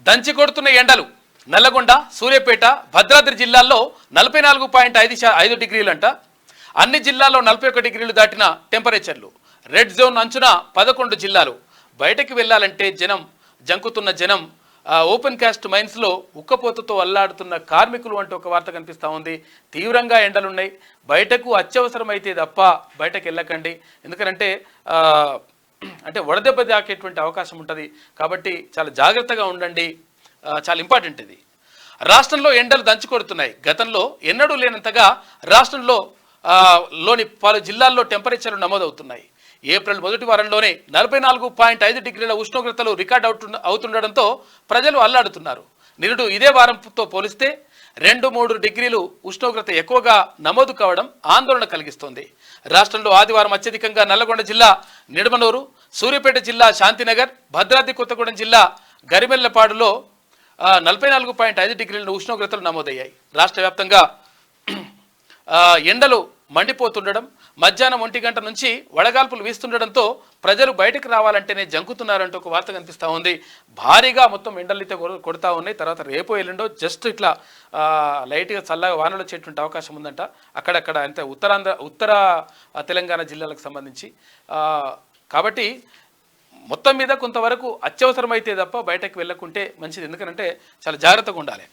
దంచి కొడుతున్న ఎండలు నల్లగొండ, సూర్యాపేట, భద్రాద్రి జిల్లాల్లో 44.5 డిగ్రీలంట. అన్ని జిల్లాల్లో 41 డిగ్రీలు దాటిన టెంపరేచర్లు. రెడ్ జోన్ అంచున 11 జిల్లాలు. బయటకు వెళ్లాలంటే జంకుతున్న జనం. ఓపెన్ కాస్ట్ మైన్స్లో ఉక్కపోతతో అల్లాడుతున్న కార్మికులు అంటూ ఒక వార్త కనిపిస్తూ ఉంది. తీవ్రంగా ఎండలున్నాయి. బయటకు అత్యవసరమైతే తప్ప బయటకు వెళ్ళకండి. ఎందుకంటే అంటే వడదెబ్బ తాకేటువంటి అవకాశం ఉంటుంది. కాబట్టి చాలా జాగ్రత్తగా ఉండండి. చాలా ఇంపార్టెంట్ ఇది. రాష్ట్రంలో ఎండలు దంచుకొడుతున్నాయి. గతంలో ఎన్నడూ లేనంతగా రాష్ట్రంలో లోని పలు జిల్లాల్లో టెంపరేచర్లు నమోదవుతున్నాయి. ఏప్రిల్ మొదటి వారంలోనే 44.5 డిగ్రీల ఉష్ణోగ్రతలు రికార్డ్ అవుతుండడంతో ప్రజలు అల్లాడుతున్నారు. నిరుడు ఇదే వారంతో పోలిస్తే 2-3 డిగ్రీలు ఉష్ణోగ్రత ఎక్కువగా నమోదు కావడం ఆందోళన కలిగిస్తోంది. రాష్ట్రంలో ఆదివారం అత్యధికంగా నల్లగొండ జిల్లా నిడమనూరు, సూర్యాపేట జిల్లా శాంతినగర్, భద్రాద్రి కొత్తగూడెం జిల్లా గరిమెల్లపాడులో 44.5 డిగ్రీల ఉష్ణోగ్రతలు నమోదయ్యాయి. రాష్ట్ర వ్యాప్తంగా ఎండలు మండిపోతుండడం, మధ్యాహ్నం 1 గంట నుంచి వడగాల్పులు వీస్తుండడంతో ప్రజలు బయటకు రావాలంటేనే జంకుతున్నారంటూ ఒక వార్త కనిపిస్తూ ఉంది. భారీగా మొత్తం ఎండలైతే కొడతా ఉన్నాయి. తర్వాత రేపు ఎల్లుండో జస్ట్ ఇట్లా లైట్గా చల్లగా వానలు వచ్చేటువంటి అవకాశం ఉందంట. అక్కడక్కడ అంటే ఉత్తర తెలంగాణ జిల్లాలకు సంబంధించి. కాబట్టి మొత్తం మీద కొంతవరకు అత్యవసరమైతే తప్ప బయటకు వెళ్ళకుంటే మంచిది. ఎందుకంటే చాలా జాగ్రత్తగా ఉండాలి.